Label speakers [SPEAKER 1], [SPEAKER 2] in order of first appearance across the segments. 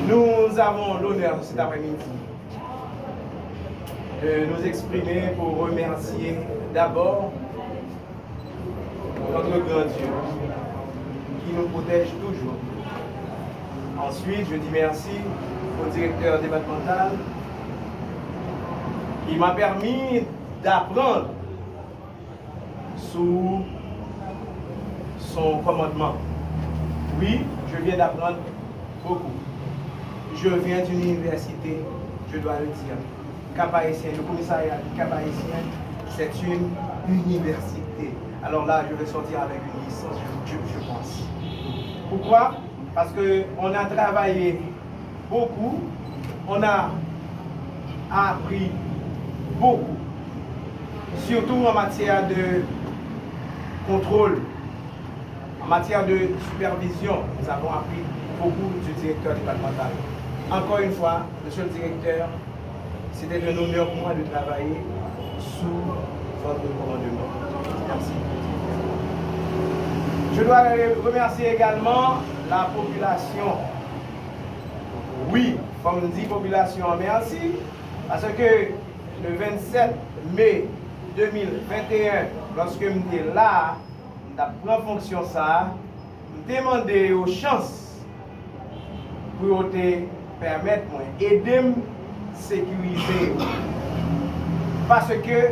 [SPEAKER 1] Nous avons l'honneur cet après-midi de nous exprimer pour remercier d'abord notre grand Dieu qui nous protège toujours. Ensuite, je dis merci au directeur départemental qui m'a permis d'apprendre sous son commandement. Oui, je viens d'apprendre beaucoup. Je viens d'une université, je dois le dire. Cap-Haïtien, le commissariat du Cap-Haïtien, c'est une université. Alors là, je vais sortir avec une licence, je pense. Pourquoi? Parce qu'on a travaillé beaucoup, on a appris beaucoup, surtout en matière de contrôle, en matière de supervision. Nous avons appris beaucoup du directeur départemental. Encore une fois, monsieur le directeur, c'était un honneur pour moi de travailler sous votre commandement. Merci. Je dois remercier également la population. Oui, comme dit population, merci, parce que le 27 mai 2021, lorsque j'étais là, je pris fonction ça, je demandais aux chances pour te permettre d'aider à sécuriser. Parce que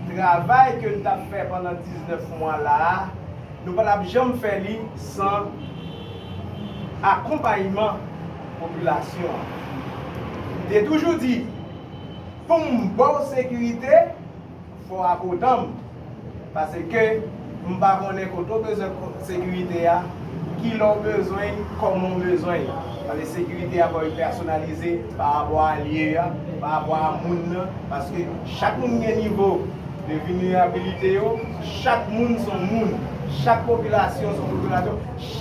[SPEAKER 1] le travail que nous avons fait pendant 19 mois là, nous ne pouvons jamais faire sans accompagnement de la population. J'ai toujours dit, pour une bonne sécurité, il faut accorder. Parce que nous ne savons pas besoin de sécurité, qui l'ont besoin, comment on a besoin. La sécurité va être personnalisée par rapport à l'IE, par rapport à monde, parce que chaque monde a un niveau de vulnérabilité, chaque monde son monde, chaque population son population,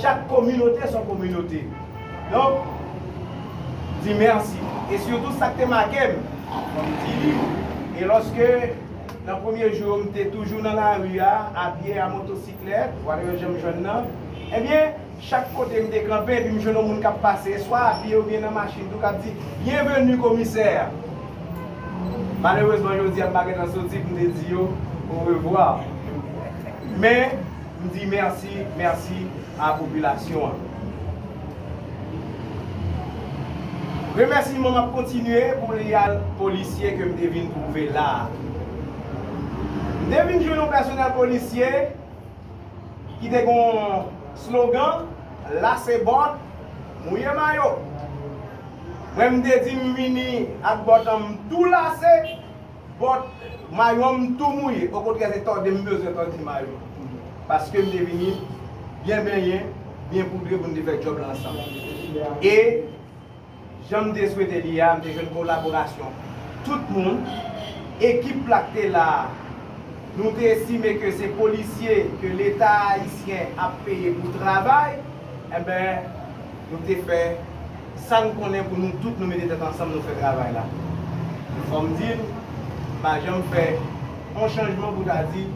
[SPEAKER 1] chaque communauté son communauté. Donc, dis merci. Et surtout, ça que tu marqué, comme dit, et lorsque, dans le premier jour, tu étais toujours dans la rue, à pied, à motocyclette, voilà, j'aime jeune, eh bien, chaque côté me déclampé, puis je ne sais pas passer, soit à pied ou bien dans la machine, tout cas dit bienvenue commissaire. Malheureusement, je dis à ma dans ce type de dit au revoir. Mais je dis merci à la population. Remerciement m'a continuer pour les policiers que je devine trouver là. Je devine jouer un personnel policier qui a un slogan, là c'est bon, mouillé maillot. Moi je dis mini avec bottom tout lacé, bot maillot tout mouillé. Au contraire c'est tort de besoin de maillot. Parce que je devine bien baigné, bien poudré pour nous faire job ensemble. Et j'aime te souhaiter une collaboration. Tout le monde, équipe placée là. Nous estimons que ces policiers que l'État haïtien a payé pour le travail, eh bien, nous avons fait ça nous connaît pour nous tous nous mettre ensemble nous faire le travail là. Il faut me dire, j'aime faire un changement pour ta dire,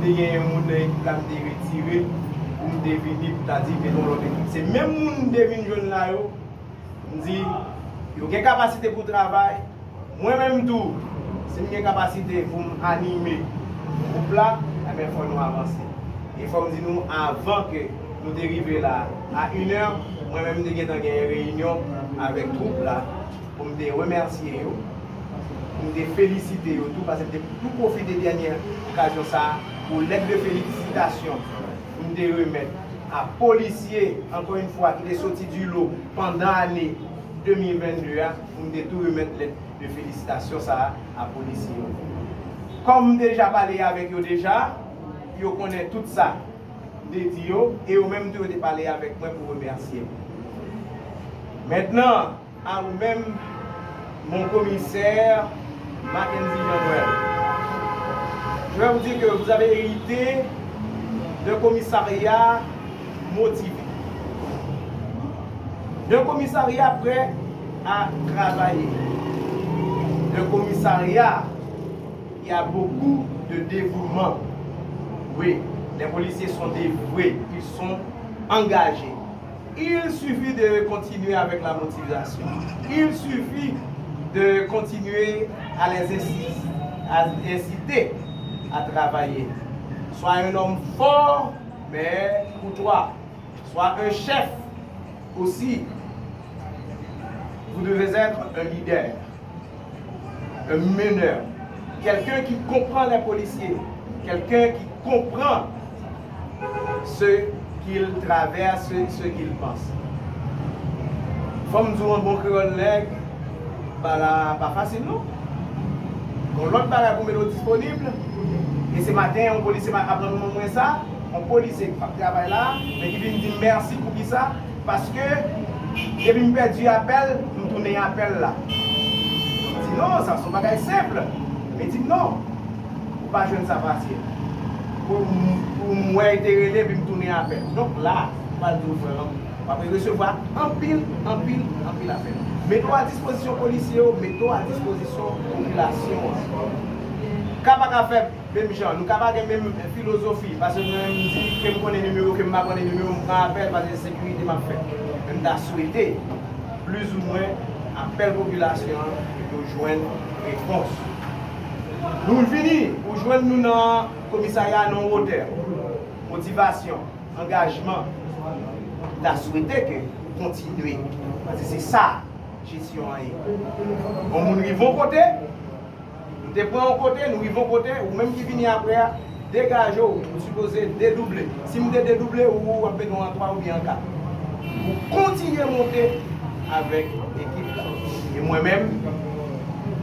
[SPEAKER 1] nous avons un monde qui a retiré, pour nous devenir pour ta dire, mettons l'autre équipe. C'est même monde qui devine jeune là, nous dit, il y a une capacité pour le travail, moi-même tout, c'est une capacité pour m'animer. Groupe là, il faut nous avancer. Il faut me dire nous avant que nous dérivions là à 1h, moi-même j'ai une réunion avec le groupe là pour me remercier, pour me féliciter tout parce que tout profiter de la dernière occasion ça pour lettre de félicitations pour me remettre à policiers encore une fois qui est sorti du lot pendant l'année 2022 pour me tout remettre lettre de félicitations ça à policiers. Comme déjà parlé avec eux déjà, ils connaissent tout ça de Dio et eux-mêmes ils ont parlé avec moi pour remercier. Maintenant, à vous-même, mon commissaire Mackenzie Jean-Noël. Je vais vous dire que vous avez hérité d'un commissariat motivé. D'un commissariat prêt à travailler. D'un commissariat il y a beaucoup de dévouement. Oui, les policiers sont dévoués, ils sont engagés. Il suffit de continuer avec la motivation. Il suffit de continuer à les inciter à travailler. Sois un homme fort, mais courtois. Sois un chef aussi. Vous devez être un leader, un meneur, quelqu'un qui comprend les policiers, quelqu'un qui comprend ce qu'ils traversent, ce qu'ils pensent. Comme nous un bon créole nègre, pas facile non. Quand l'autre barrière pour mettre disponible, et ce matin, un policier m'a appris moins ça, un policier qui travaille là, mais qui vient me dire merci pour ça, parce que depuis que je perdu l'appel, je tourne l'appel là. Je dis non, ça c'est un bagage simple. Mais je dis non, pour pas jouer ça facile. Pour moi être relais, puis me tourner l'appel. Donc là, pas de faire. On va recevoir un pile appel. Mettons à disposition policiers, mettons à disposition population. Capable de faire même genre, nous capable de même philosophie, parce que nous dit que je connais le numéro, que je ne connais le numéro, je appelle parce que la sécurité m'a fait. Je dois souhaiter plus ou moins appel population pour joindre réponse. Nous finissons pour joindre nous dans le commissariat non hauteur, motivation, engagement. Nous avons souhaité que continuer, parce que c'est ça, gestion. On nous arrive au côté. Nous te prenons côté, nous vivons côté, ou même qui finit après, dégagez, vous supposez dédoubler. Si vous dédoublez, vous avez en 3 ou bien en 4. Vous continuez à monter avec l'équipe. Et moi-même,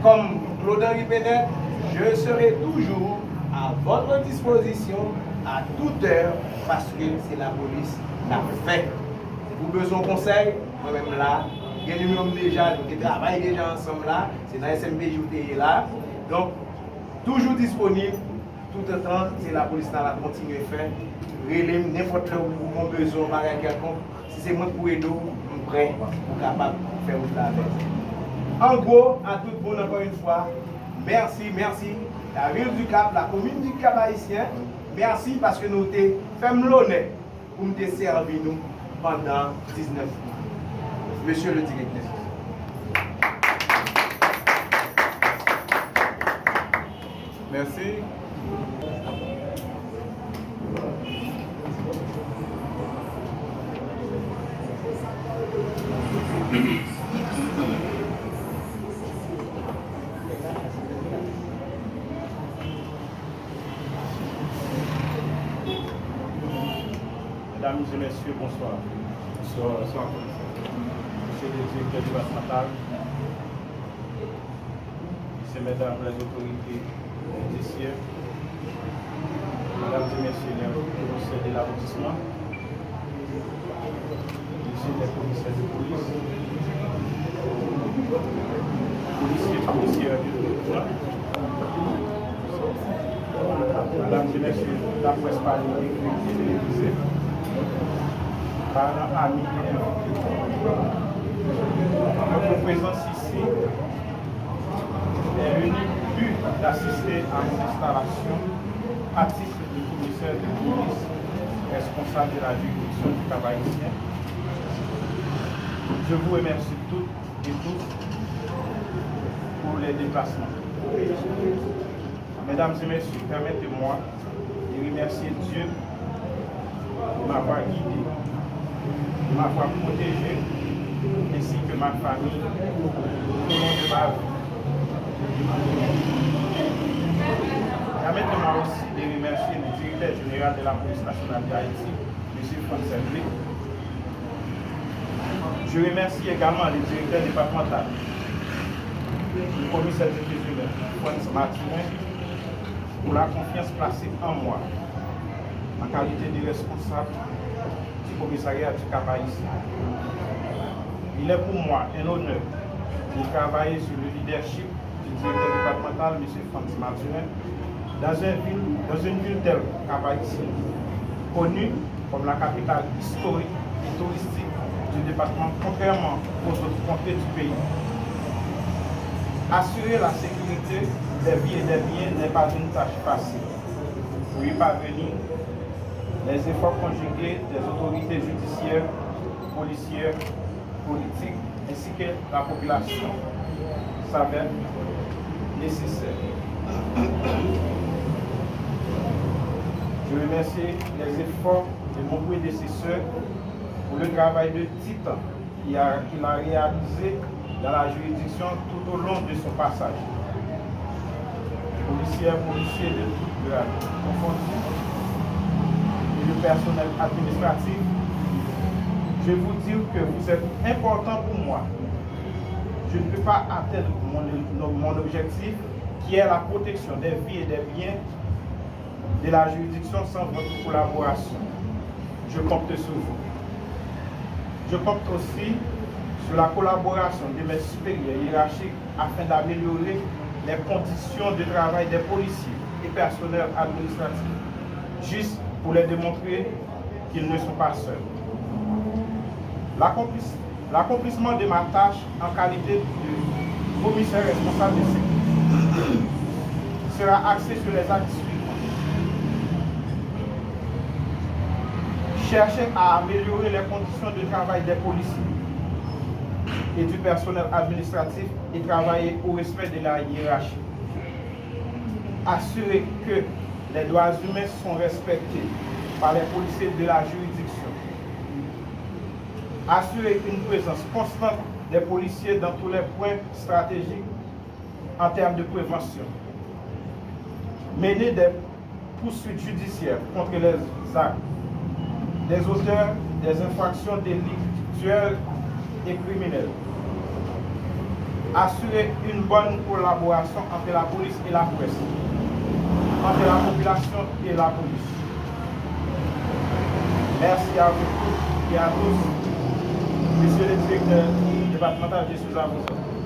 [SPEAKER 1] comme Claude-Henri Bennett, je serai toujours à votre disposition à toute heure parce que c'est la police qui l'a fait. Vous avez besoin de conseils, moi-même là, il y a nous déjà, nous travaillons déjà ensemble là, c'est dans SMBJ qui est là. Donc, toujours disponible, tout le temps, c'est la police qui va continuer à faire. Relève n'importe où mon besoin, quelconque. Si c'est moi pour aider, je suis prêt, pour capable de faire ça avec. En gros, à tout le monde, encore une fois, merci. La ville du Cap, la commune du Cap haïtien, merci parce que nous avons fait l'honneur pour nous servir nous pendant 19 mois. Monsieur le directeur.
[SPEAKER 2] Merci. Mesdames et messieurs, bonsoir. Bonsoir. Monsieur le directeur départemental, Monsieur, mesdames les autorités judiciaires, mesdames et messieurs les commissaires de l'arrondissement, messieurs les commissaires de police, policiers du département, mesdames et messieurs, la presse parlée et télévisée, parents, amis et invités. Notre présence ici est l'unique but d'assister à mon installation à titre de commissaire de police responsable de la juridiction du Cap haïtien. Je vous remercie toutes et tous pour les déplacements. Mesdames et messieurs, permettez-moi de remercier Dieu de m'avoir guidé, de m'avoir protégé, ainsi que ma famille tout au long de ma vie. Permettez-moi aussi de remercier le directeur général de la police nationale d'Haïti, M. François Blé. Je remercie également le directeur départemental, le commissaire de justice, François Martinet, pour la confiance placée en moi, en qualité de responsable du commissariat du Cap haïtien. Il est pour moi un honneur de travailler sur le leadership du directeur départemental, M. François Martinet, dans une ville telle Cap haïtien, connue comme la capitale historique et touristique du département, contrairement aux autres contrées du pays. Assurer la sécurité des vies et des biens n'est pas une tâche facile. Pour y parvenir, les efforts conjugués des autorités judiciaires, policière, politique, ainsi que la population s'avère nécessaire. Je remercie les efforts de mon prédécesseur pour le travail de titan qu'il a réalisé dans la juridiction tout au long de son passage. Policiers de toute grade confondus et le personnel administratif, je vous dis que vous êtes important pour moi. Je ne peux pas atteindre mon objectif qui est la protection des vies et des biens de la juridiction sans votre collaboration. Je compte sur vous. Je compte aussi sur la collaboration de mes supérieurs hiérarchiques afin d'améliorer les conditions de travail des policiers et personnels administratifs, juste pour les démontrer qu'ils ne sont pas seuls. L'accomplissement de ma tâche en qualité de commissaire responsable de sécurité sera axé sur les actes suivants. Chercher à améliorer les conditions de travail des policiers et du personnel administratif et travailler au respect de la hiérarchie. Assurer que les droits humains sont respectés par les policiers de la juridiction. Assurer une présence constante des policiers dans tous les points stratégiques en termes de prévention. Mener des poursuites judiciaires contre les actes des auteurs des infractions délictuelles et criminelles. Assurer une bonne collaboration entre la police et la presse, entre la population et la police. Merci à vous tous et à tous. Monsieur le directeur départemental, je suis à vous.